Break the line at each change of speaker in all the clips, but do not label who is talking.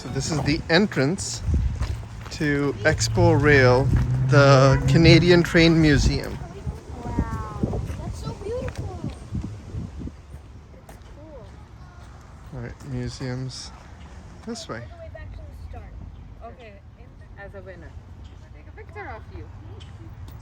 So this is the entrance to ExpoRail, the Canadian Train Museum.
Wow, that's so beautiful. Cool.
All right, museums this way.
All the way back to the start. Okay, as a winner. Take a picture of you.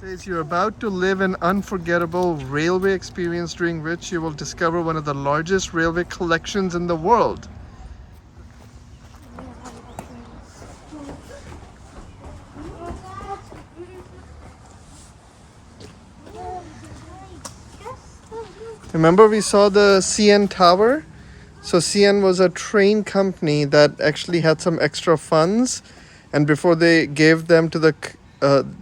Says you're about to live an unforgettable railway experience during which you will discover one of the largest railway collections in the world. Remember we saw the CN Tower? So CN was a train company that actually had some extra funds, and before they gave them to the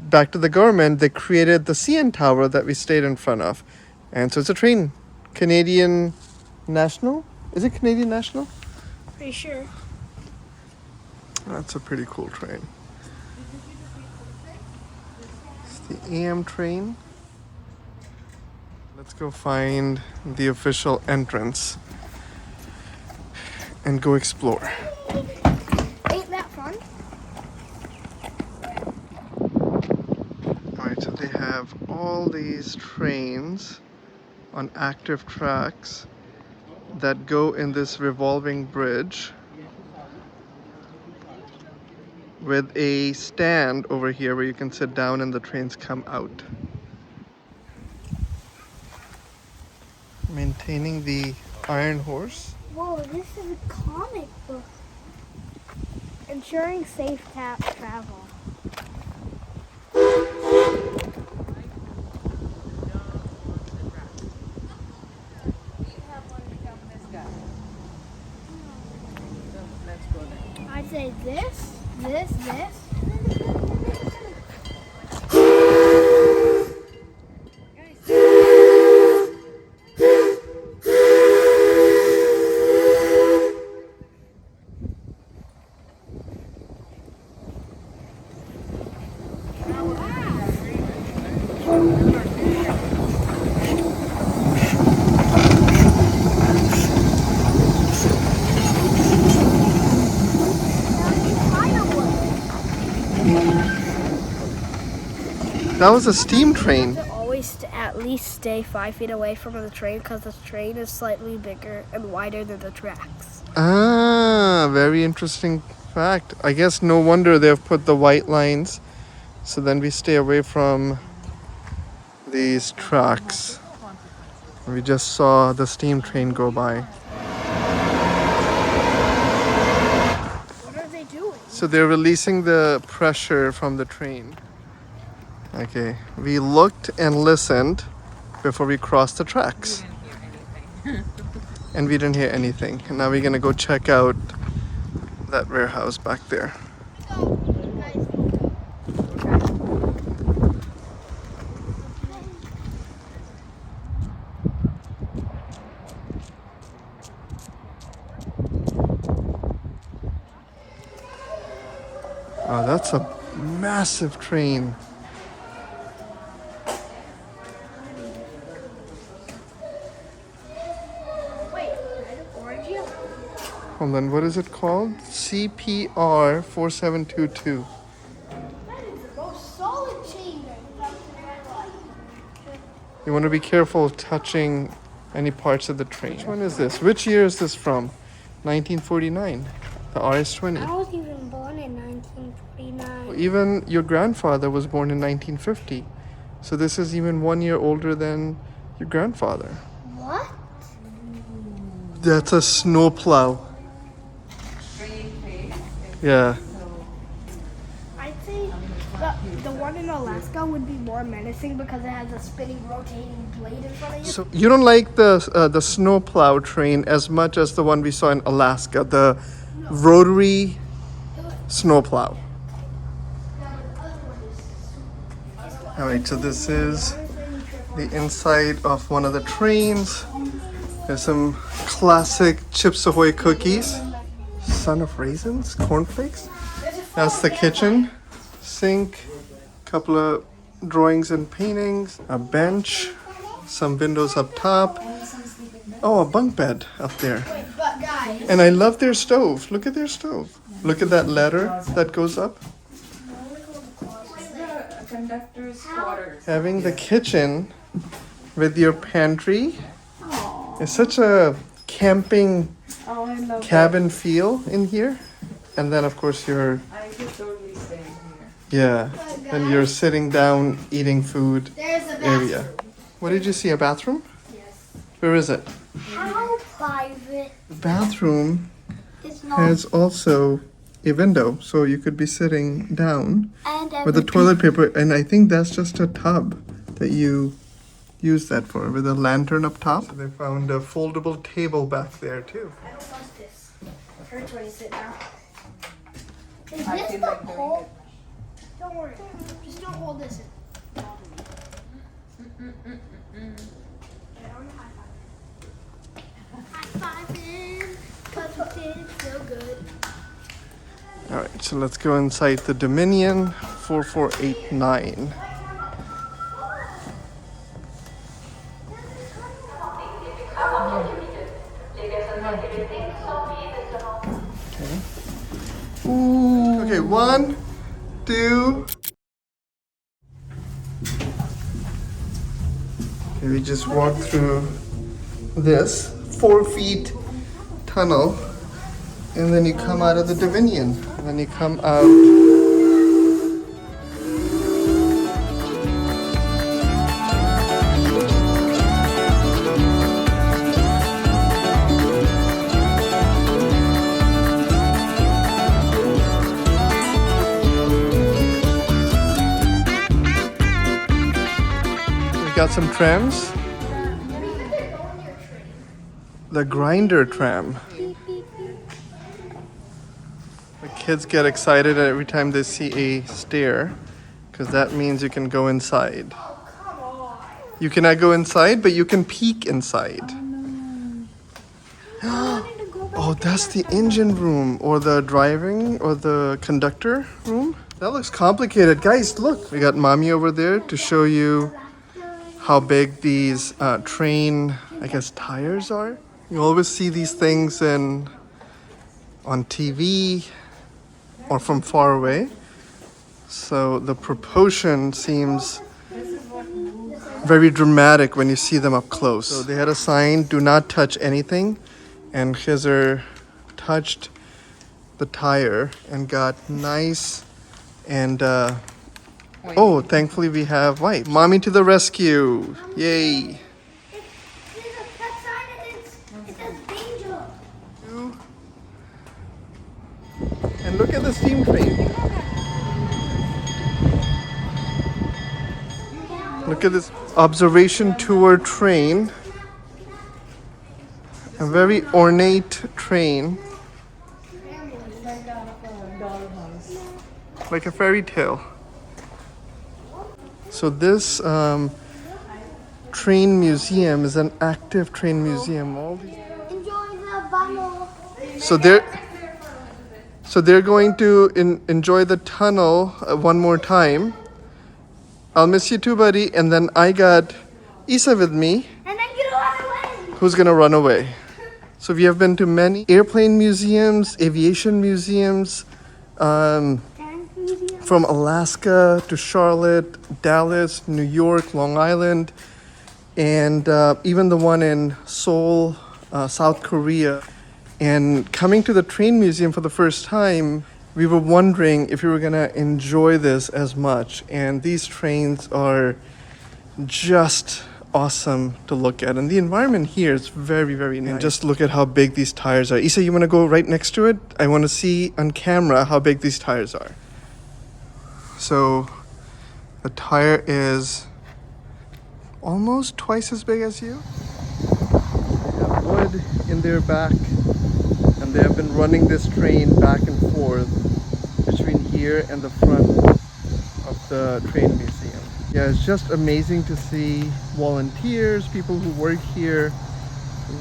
back to the government, they created the CN Tower that we stayed in front of. And so it's a train. Canadian National? Is it Canadian National?
Pretty sure.
That's a pretty cool train. It's the AM train. Let's go find the official entrance and go explore.
Ain't that fun?
Alright, so they have all these trains on active tracks that go in this revolving bridge with a stand over here where you can sit down and the trains come out. Maintaining the Iron Horse.
Whoa, this is a comic book. Ensuring safe travel. I'd say this.
That was a steam train.
Always at least stay 5 feet away from the train because the train is slightly bigger and wider than the tracks.
Ah, very interesting fact. I guess no wonder they've put the white lines so then we stay away from these tracks. We just saw the steam train go by.
What are they doing?
So they're releasing the pressure from the train. Okay, we looked and listened before we crossed the tracks. And we didn't hear anything. And now we're gonna go check out that warehouse back there. Oh, that's a massive train. Hold on, what is it called? CPR 4722.
That is the most solid chain I've ever in my life.
You want to be careful touching any parts of the train. Which one is this? Which year is this from? 1949. The RS-20.
I was even born in 1949.
Even your grandfather was born in 1950. So this is even 1 year older than your grandfather.
What?
That's a snowplow. Yeah.
I'd say the one in Alaska would be more menacing because it has a spinning, rotating blade in front of you.
So you don't like the snowplow train as much as the one we saw in Alaska, the rotary snowplow. All right, so this is the inside of one of the trains. There's some classic Chips Ahoy cookies. Son of raisins, cornflakes. That's the kitchen, sink, couple of drawings and paintings, a bench, some windows up top. Oh, a bunk bed up there. And I love their stove. Look at their stove. Look at that ladder that goes up.
The conductor's quarters.
Having the kitchen with your pantry is such a camping
Oh, I love
cabin feel in here. And then of course you're,
that. I could totally stay here.
yeah, and you're sitting down eating food
There's a bathroom.
area. What did you see, a bathroom?
Yes.
Where is it?
How private?
The bathroom
It's not.
has also a window, so you could be sitting down
And
with the toilet paper, and I think that's just a tub that you use that for, with a lantern up top. So they found a foldable table back there too.
I don't trust this. Her where to sit now. Is
I
this
feel
the
like doing
pole? Don't worry. Just don't hold this in. High-fiving, 'cause we did so good.
All right, so let's go inside the Dominion 4489. Okay, 1, 2. Okay, we just walked through this 4 feet tunnel, and then you come out of the Dominion, and then you come out. Got some trams. The grinder tram. The kids get excited every time they see a stair, because that means you can go inside. You cannot go inside, but you can peek inside. Oh, that's the engine room, or the driving, or the conductor room. That looks complicated. Guys, look. We got mommy over there to show you how big these train, I guess, tires are. You always see these things on TV or from far away. So the proportion seems very dramatic when you see them up close. So they had a sign, do not touch anything. And Khiz touched the tire and got nice and oh, thankfully we have white. Mommy to the rescue. Yay.
That sign, it says danger.
And look at the steam train. Look at this observation tour train. A very ornate train. Like a fairy tale. So this train museum is an active train museum. All these.
Enjoy the bubble.
So they're going to enjoy the tunnel one more time. I'll miss you too, buddy. And then I got Eesa with me,
And then you run away.
who's gonna run away. So we have been to many airplane museums, aviation museums, from Alaska to Charlotte, Dallas, New York, Long Island, and even the one in Seoul, South Korea. And coming to the train museum for the first time, we were wondering if we were gonna enjoy this as much. And these trains are just awesome to look at. And the environment here is very, very nice. And just look at how big these tires are. Eesa, you wanna go right next to it? I wanna see on camera how big these tires are. So the tire is almost twice as big as you. They have wood in their back, and they have been running this train back and forth between here and the front of the train museum. Yeah, it's just amazing to see volunteers, people who work here,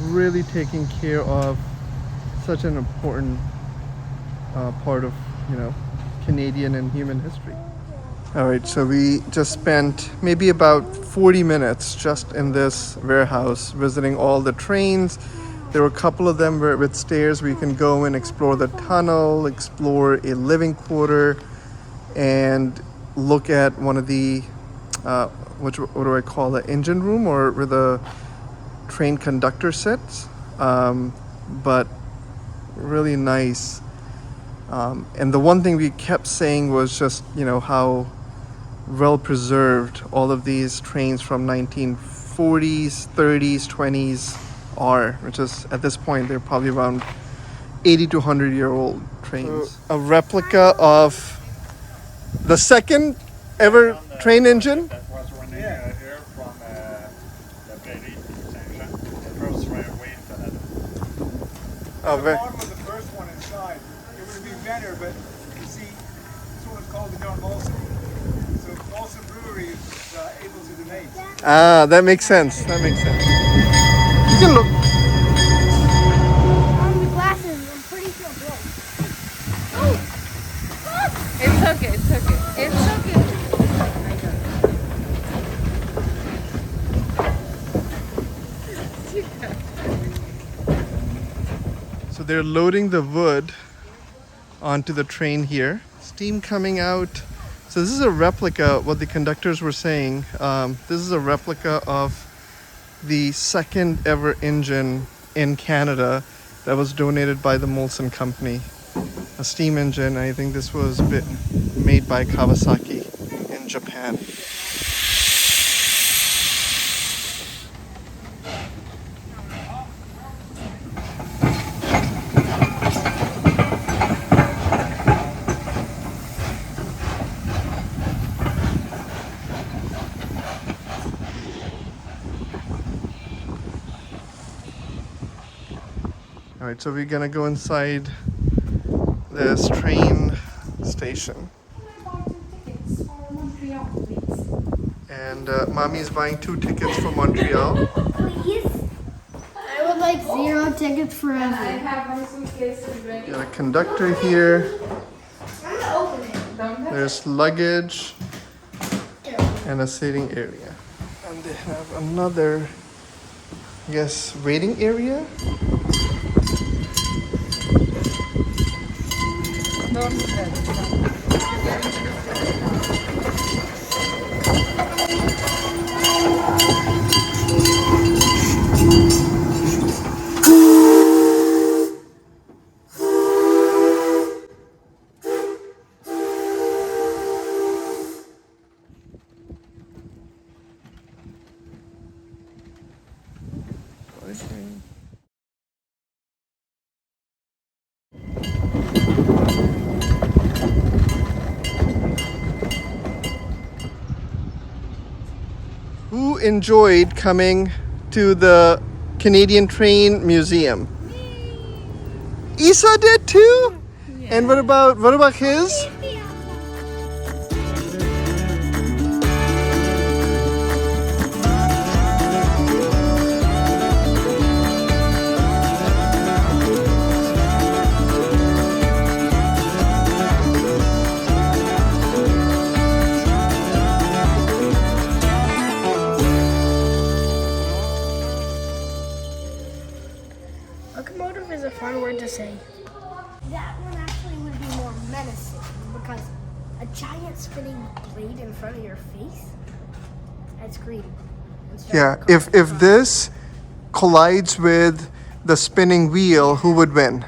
really taking care of such an important part of, Canadian and human history. All right, so we just spent maybe about 40 minutes just in this warehouse visiting all the trains There were a couple of them with stairs where you can go and explore the tunnel, explore a living quarter, and look at one of the, what do I call it, engine room, or where the train conductor sits. But really nice. And the one thing we kept saying was just, how well preserved all of these trains from 1940s, 30s, 20s are, which is at this point they're probably around 80 to 100-year-old trains. A replica of the second ever train engine.
That was running here from the Berry station, the first railway in Canada.
Oh,
The bottom of the first one inside, it would be better, but you see, this one is called the John Molson. So Molson Brewery is able to donate.
Ah, that makes sense. That makes sense. You can look.
On the glasses, I'm pretty sure broke.
It's okay, it's okay. It's okay.
So they're loading the wood onto the train here. Steam coming out. So this is a replica, what the conductors were saying. This is a replica of the second ever engine in Canada that was donated by the Molson Company. A steam engine. I think this was made by Kawasaki in Japan. All right, so we're gonna go inside this train station. And Mommy's buying 2 tickets for Montreal.
Please? I would like 0 tickets forever.
have my suitcases ready.
Got a conductor here.
I'm gonna open it.
There's luggage and a sitting area. And they have another, I guess, waiting area.
Don't look at it.
Who enjoyed coming to the Canadian Train Museum? Eesa did too? And what about Khiz?
Locomotive is a fun word to say. That one actually would be more menacing because a giant spinning blade in front of your face, that's green.
Yeah, if this collides with the spinning wheel, who would win?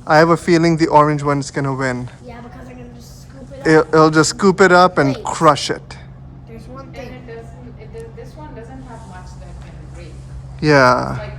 I have a feeling the orange one's gonna win.
Yeah, because they're gonna just scoop it up.
It'll just scoop it up and
Wait.
crush it.
There's one
And
thing.
this one doesn't have much that can break.
Yeah.
Like